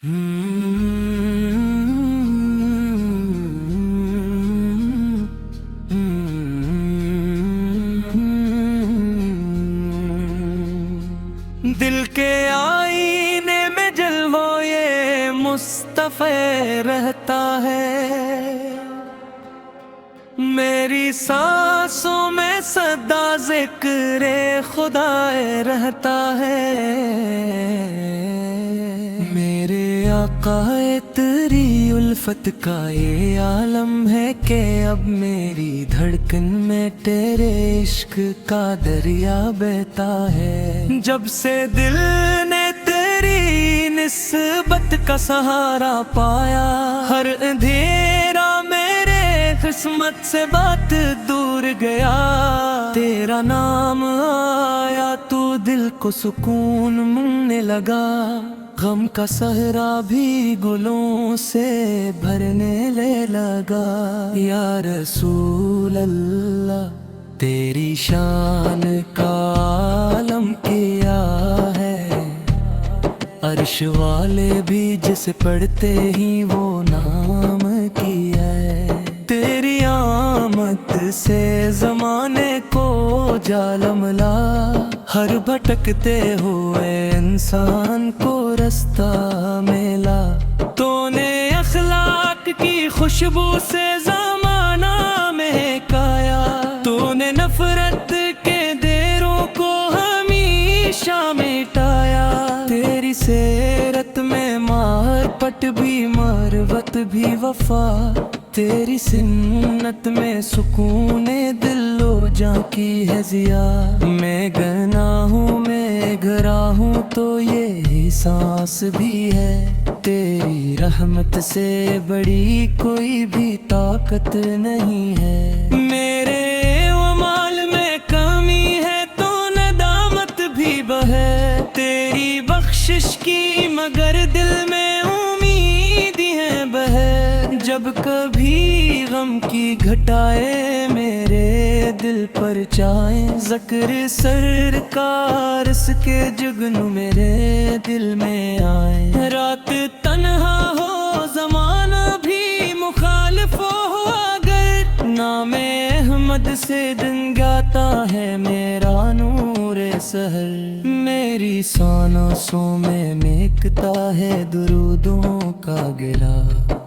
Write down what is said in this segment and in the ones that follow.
دل کے آئینے میں جلوہ یہ مصطفی رہتا ہے، میری سانسوں میں سدا ذکر خدا رہتا ہے۔ میرے آقا تری الفت کا یہ عالم ہے کہ اب میری دھڑکن میں تیرے عشق کا دریا بہتا ہے۔ جب سے دل نے تیری نسبت کا سہارا پایا، ہر اندھیرا میرے قسمت سے بات دور گیا۔ تیرا نام آیا تو دل کو سکون ملنے لگا، غم کا صحرا بھی گلوں سے بھرنے لگا۔ یا رسول اللہ تیری شان کا عالم کیا ہے، عرش والے بھی جس پڑھتے ہی وہ نام کیا ہے۔ تیری آمد سے زمانے کو جالا ملا، ہر بھٹکتے ہوئے انسان کو رستہ ملا۔ تو نے اخلاق کی خوشبو سے زمانہ مہکایا، تو نے نفرت کے دیروں کو ہمیشہ مٹایا۔ تیری سیرت میں مار پٹ بھی مروت بھی وفا، تیری سنت میں سکون دل و جاں کی ہے ضیا۔ میں گھرا ہوں تو یہ سانس بھی ہے، تیری رحمت سے بڑی کوئی بھی طاقت نہیں ہے۔ میرے اعمال میں کمی ہے تو ندامت بھی بہے، تیری بخشش کی مگر دل میں امیدیں بہے۔ جب کبھی غم کی گھٹائے میرے دل پر چاہیں، ذکر سرکار اس کے جگنو میرے دل میں آئیں۔ رات تنہا ہو زمانہ بھی مخالف ہو اگر، نام احمد سے دن گاتا ہے میرا نور سحر۔ میری سانسوں میں مہکتا ہے درودوں کا گلا،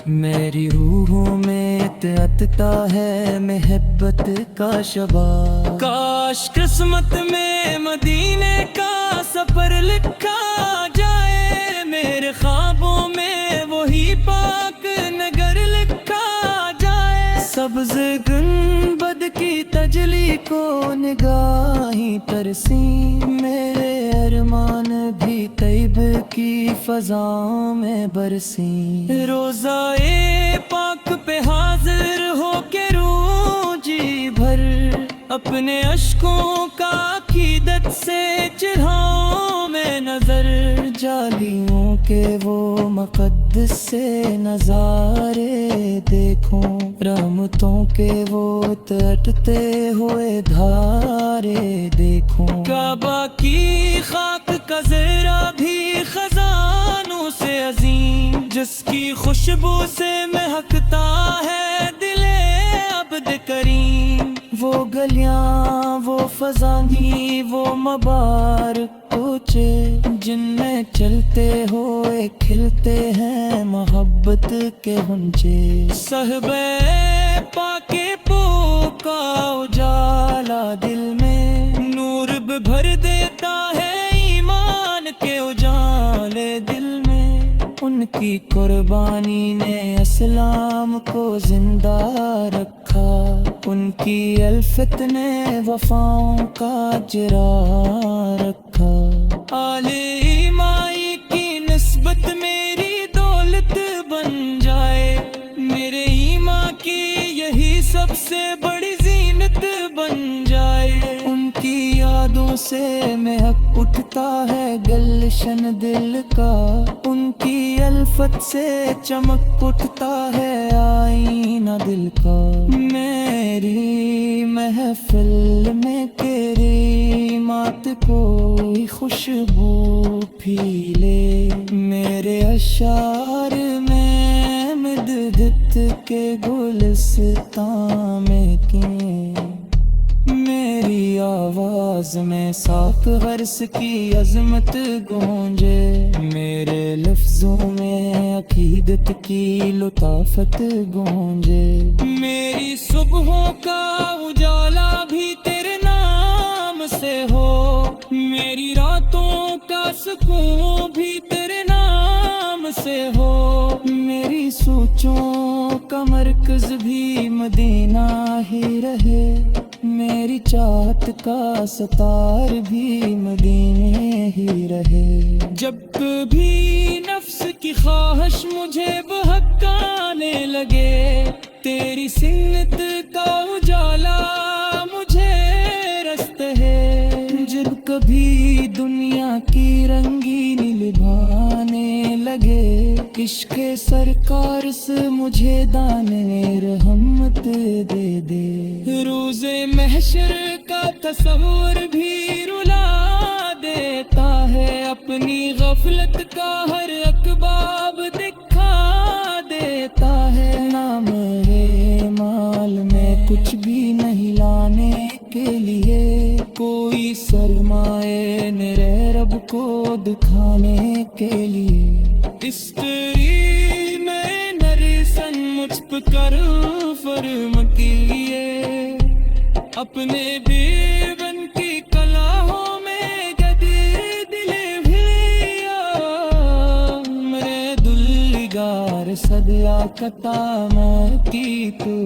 میری روحوں میں اتتا ہے محبت کا شباب۔ کاش قسمت میں مدینے کا سفر لکھا جائے، میرے خوابوں میں وہی پاک نگر لکھا جائے۔ سبز گنبد کی تجلی کو نگاہیں ترسیں، میرے ارمان بھی طیب کی فضا میں برسیں۔ روضہ پاک پہ حاضر ہو کے روح جی بھر، اپنے اشکوں کا عقیدت سے چڑھاؤں میں نظر۔ جالیوں کے وہ مقدس سے نظارے دیکھوں، رحمتوں کے وہ تٹتے ہوئے دھارے دیکھوں۔ کعبہ کی خاک کا زیرہ بھی خزانوں سے عظیم، جس کی خوشبو سے مہکتا ہے دل عبد کریم۔ وہ گلیاں وہ فضائیں وہ مبارک کوچے، جن میں چلتے ہوئے کھلتے ہیں محبت کے غنچے۔ صحبہ پاک پو کا اجالا دل میں نور بھر دیتا ہے، ایمان کے اجالے دل میں۔ ان کی قربانی نے اسلام کو زندہ رکھا، ان کی الفت نے وفاؤں کا اجرا رکھا۔ آل ایمائی کی نسبت میری دولت بن جائے، میرے ایمان کی یہی سب سے بڑی زینت بن جائے۔ ان کی یادوں سے مہک اٹھتا ہے گلشن دل کا، ان کی الفت سے چمک اٹھتا ہے آئینہ دل کا، میری محفل میں تیری مات کوئی خوشبو پھیلے، میرے اشعار میں مددت کے گلستان میں کیں، میری آواز میں ساکھ غرض کی عظمت گونجے، میرے لفظوں میں عقیدت کی لطافت گونجے، میری صبحوں کا اجالا بھی تیرے نام سے ہو، میری راتوں کا سکون بھی تیرے نام سے ہو، میری سوچوں کا مرکز بھی مدینہ ہی رہے، میری چاہت کا ستار بھی مدینے ہی رہے، جب بھی نفس کی خواہش مجھے بہکانے لگے، تیری سنت کا اجالا مجھے رست ہے، جب کبھی دنیا کی رنگینی لبھانے لگے، عشق سرکار سے مجھے دانے رحمت دے دے، روز محشر کا تصور بھی رلا دیتا ہے، اپنی غفلت کا ہر اکباب دکھا دیتا ہے، نام ہے مال میں کچھ بھی نہیں لانے کے لیے، کوئی سرمائے میرے رب کو دکھانے کے لیے، اس تیری میں نرسن مجھ پہ کر فرم کیے، اپنے بیون کی کلاہوں میں گدر دل بھیا، میرے دلگار صدیا کتامہ کی تو،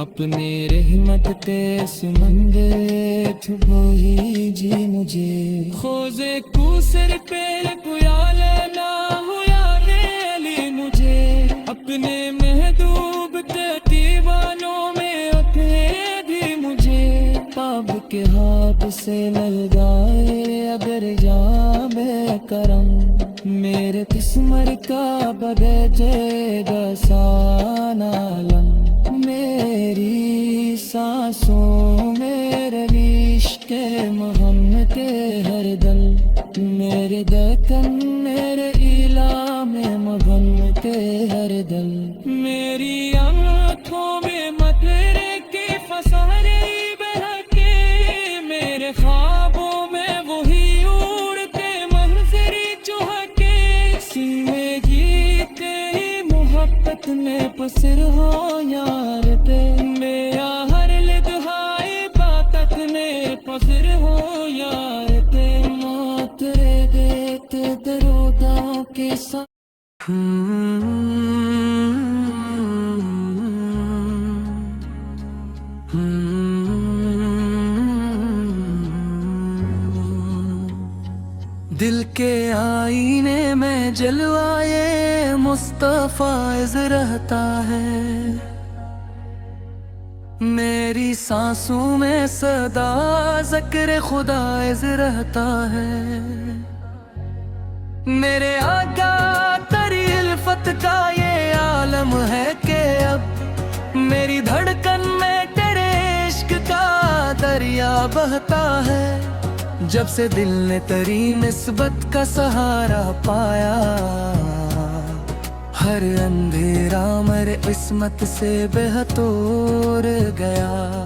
اپنے رحمت تے سمندر تھبوئی جی مجھے، خوزے کوسر پیر کویا لینا ہویا لیلی مجھے، اپنے محدوب کے دیوانوں میں اپنے بھی مجھے، پاب کے ہاتھ سے لگائے اگر جا بے کرم، میرے قسمر کا بغیر جے گا سان عالم، میری سانسوں میرے عشق محمد کے ہر دل، میرے دکن میرے الہ میں مغن کے ہر دل، میری آنکھوں میں مترے کی فسارے بہکے، میرے خوابوں میں وہی اڑ کے منظری چہکے، سینے جیتے ہی محبت میں پسر ہو یار تے، میرا ہر لدھائے باتت میں پسر ہو یار تے، موت رے دیتے درودوں کے ساتھ دل کے آئینے میں جلوائے مصطفیٰ رہتا ہے، میری سانسوں میں صدا ذکر خدا رہتا ہے، میرے آقا تری الفت کا یہ عالم ہے کہ اب میری دھڑکن میں تیرے عشق کا دریا بہتا ہے، جب سے دل نے تیری نسبت کا سہارا پایا، ہر اندھیرا میرے قسمت سے بہتور گیا،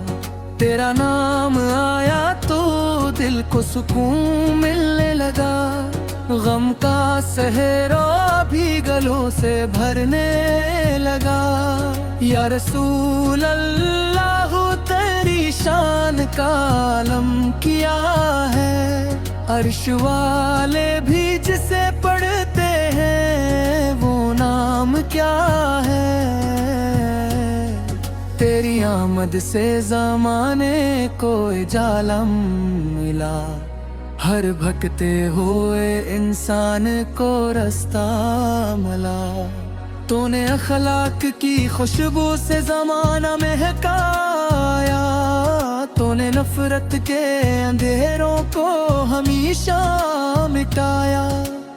تیرا نام آیا تو دل کو سکون ملنے لگا، غم کا صحرا بھی گلوں سے بھرنے لگا، یا رسول اللہ تیری شان کا عالم کیا ہے، عرش والے بھی جسے پڑھتے ہیں وہ نام کیا ہے، تیری آمد سے زمانے کو اجالم ملا، ہر بھکتے ہوئے انسان کو رستہ ملا، تو نے اخلاق کی خوشبو سے زمانہ مہکایا، تو نے نفرت کے اندھیروں کو ہمیشہ مٹایا،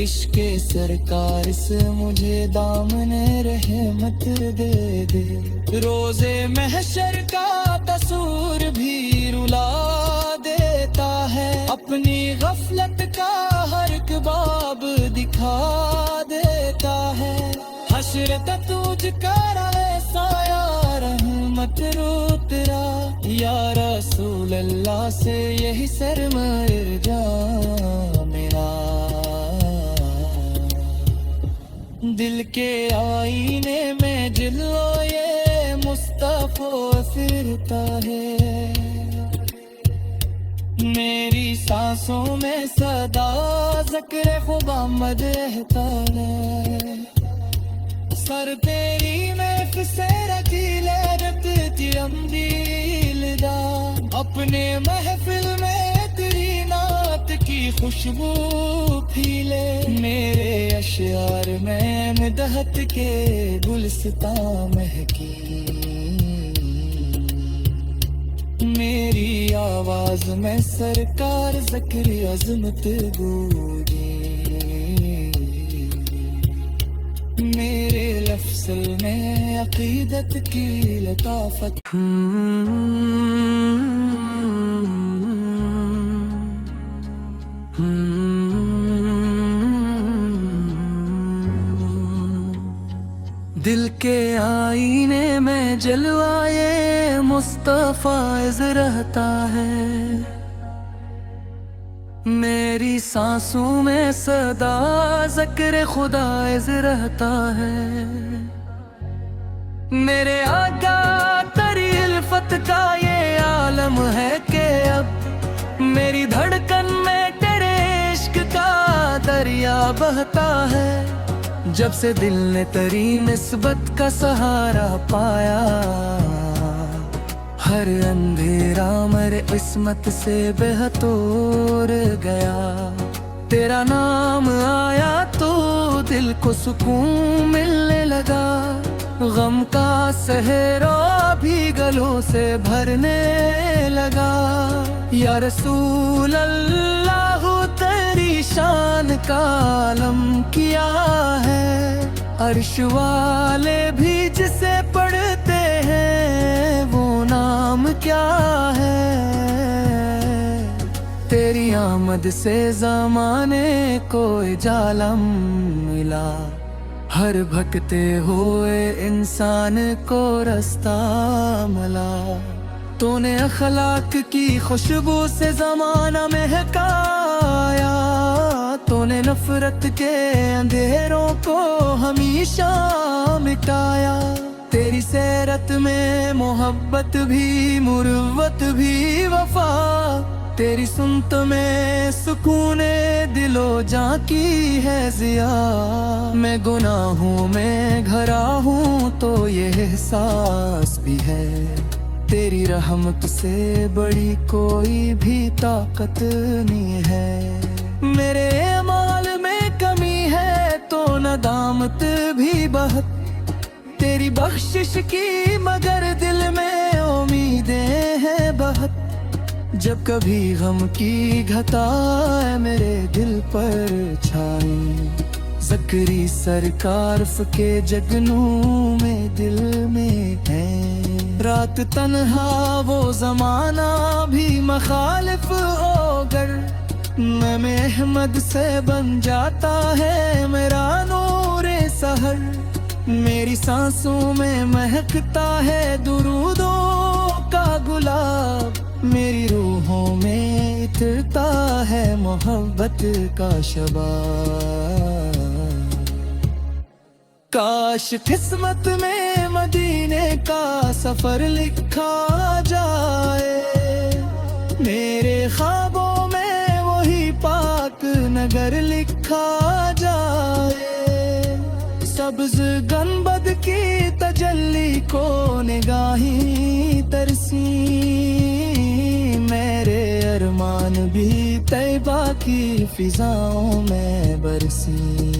عشق سرکار سے مجھے دامن رحمت دے دے، روزے محشر کا تصور بھی رلا دیتا ہے، اپنی غفلت کا ہر ایک باب دکھا دیتا ہے، حشر تجھ کا ایسا یا رحمت رو تیرا، یا رسول اللہ سے یہی سرمرجا میرا، دل کے آئینے میں جلوے مصطفیٰ پھرتا ہے، میری سانسوں میں صدا ذکر خدا مد رہتا ہے، سر تیری محفل سے رکیلے رکھتی امدیل دا، اپنے محفل میں تیری نعت کی خوشبو پھیلے، میرے اشعار میں مدحت کے گلستان مہکی، میری آواز میں سرکار ذکر عظمت گونجے، میرے لفظ میں عقیدت کی لطافت، دل کے آئینے میں جلوائے مصطفیٰ رہتا ہے، میری سانسوں میں صدا ذکر خدا رہتا ہے، میرے آقا تری الفت کا یہ عالم ہے کہ اب میری دھڑکن میں تیرے عشق کا دریا بہتا ہے، جب سے دل نے تیری نسبت کا سہارا پایا، ہر اندھیرا میرے قسمت سے بہتور گیا، تیرا نام آیا تو دل کو سکون ملنے لگا، غم کا صحرا بھی گلوں سے بھرنے لگا، یا رسول اللہ تیری شان کا عالم کیا ہے، عرش والے بھی جسے پڑھتے ہیں وہ نام کیا ہے، تیری آمد سے زمانے کو اجالم ملا، ہر بھٹکتے ہوئے انسان کو رستہ ملا، تو نے اخلاق کی خوشبو سے زمانہ مہکایا، تو نے نفرت کے اندھیروں کو ہمیشہ مٹایا، تیری سیرت میں محبت بھی مروت بھی وفا، تیری سنت میں سکون دل و جاں کی ہے ضیا، میں گناہوں میں گھرا ہوں تو یہ احساس بھی ہے، تیری رحمت سے بڑی کوئی بھی طاقت نہیں ہے، میرے اعمال میں کمی ہے تو ندامت بھی بہت، تیری بخشش کی مگر دل میں امیدیں ہیں بہت، جب کبھی غم کی گھٹا میرے دل پر چھائی، زکری سرکار کے جگنوں میں دل میں ہے، رات تنہا وہ زمانہ بھی مخالف ہو گر، میں احمد سے بن جاتا ہے میرا نور سحر، میری سانسوں میں مہکتا ہے درودوں کا گلاب، میری روحوں میں اترتا ہے محبت کا شباب، کاش قسمت میں مدینے کا سفر لکھا جائے، میرے خوابوں میں وہی پاک نگر لکھا جائے، سبز گنبد کی تجلی کو نگاہیں ترسی، میرے ارمان بھی طیبہ کی فضاؤں میں برسی،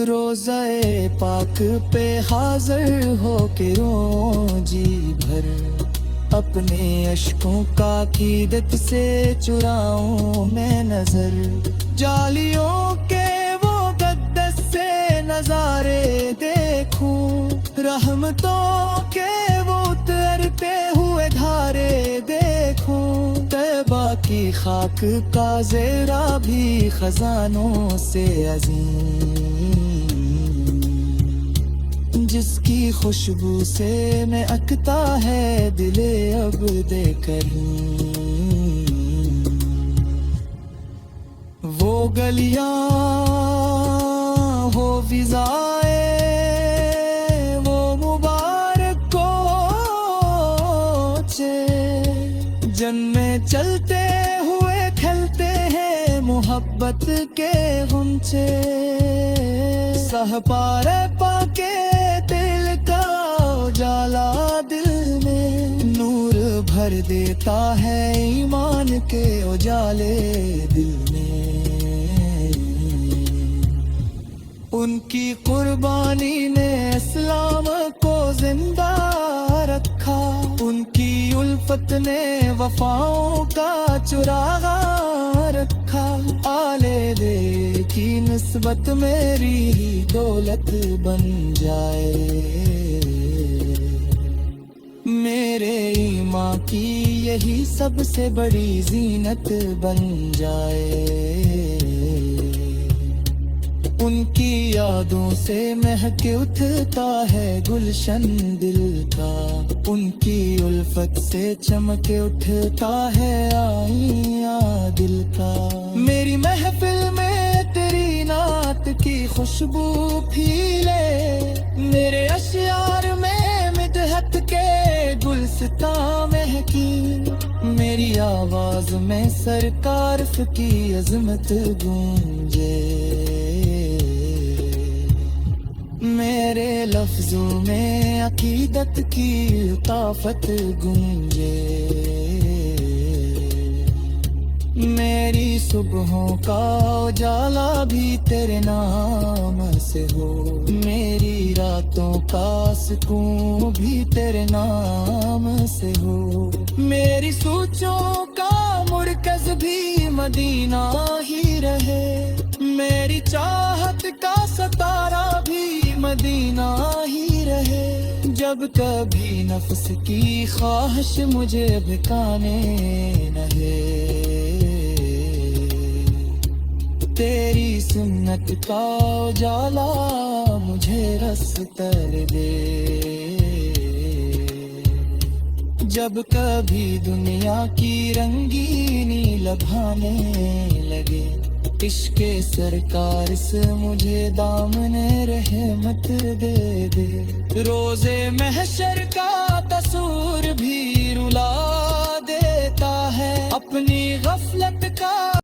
روزہ پاک پہ حاضر ہو کے رو جی بھر، اپنے اشکوں کا عقیدت سے چراؤں میں نظر، جالیوں کے وہ گدس سے نظارے دیکھوں، رحمتوں کے وہ اترتے ہوئے دھارے دیکھوں، طیبہ کی خاک کا زیرہ بھی خزانوں سے عظیم، جس کی خوشبو سے مہکتا ہے دل عبد کریم۔ وہ گلیاں، وہ فضائیں، وہ مبارک کوچے، جن میں چلتے ہوئے کھلتے ہیں محبت کے غنچے، سہ پارے پاکے دل کا اجالا دل میں، نور بھر دیتا ہے ایمان کے اجالے دل میں۔ ان کی قربانی نے اسلام کو زندہ رکھا، ان کی الفت نے وفاؤں کا چراغ رکھا، آلے دے کی نسبت میری دولت بن جائے، میرے ایمان کی یہی سب سے بڑی زینت بن جائے، ان کی یادوں سے مہک اٹھتا ہے گلشن دل کا، ان کی الفت سے چمک اٹھتا ہے آئینہ دل کا، میری محفل میں تیری نعت کی خوشبو پھیلے، میرے اشعار میں مدحت کے گلستاں مہکی، میری آواز میں سرکار کی عظمت گونجے، میرے لفظوں میں عقیدت کی لطافت گونجے، میری صبحوں کا اجالا بھی تیرے نام سے ہو، میری راتوں کا سکون بھی تیرے نام سے ہو، میری سوچوں کا مرکز بھی مدینہ ہی رہے، میری چاہت کا ستارہ بھی مدینہ ہی رہے، جب کبھی نفس کی خواہش مجھے بھکانے نہ، تیری سنت کا اجالا مجھے رستر دے، جب کبھی دنیا کی رنگینی لبھانے لگے، عشق سرکار سے مجھے دامن رحمت دے دے، روزے محشر کا تصور بھی رلا دیتا ہے، اپنی غفلت کا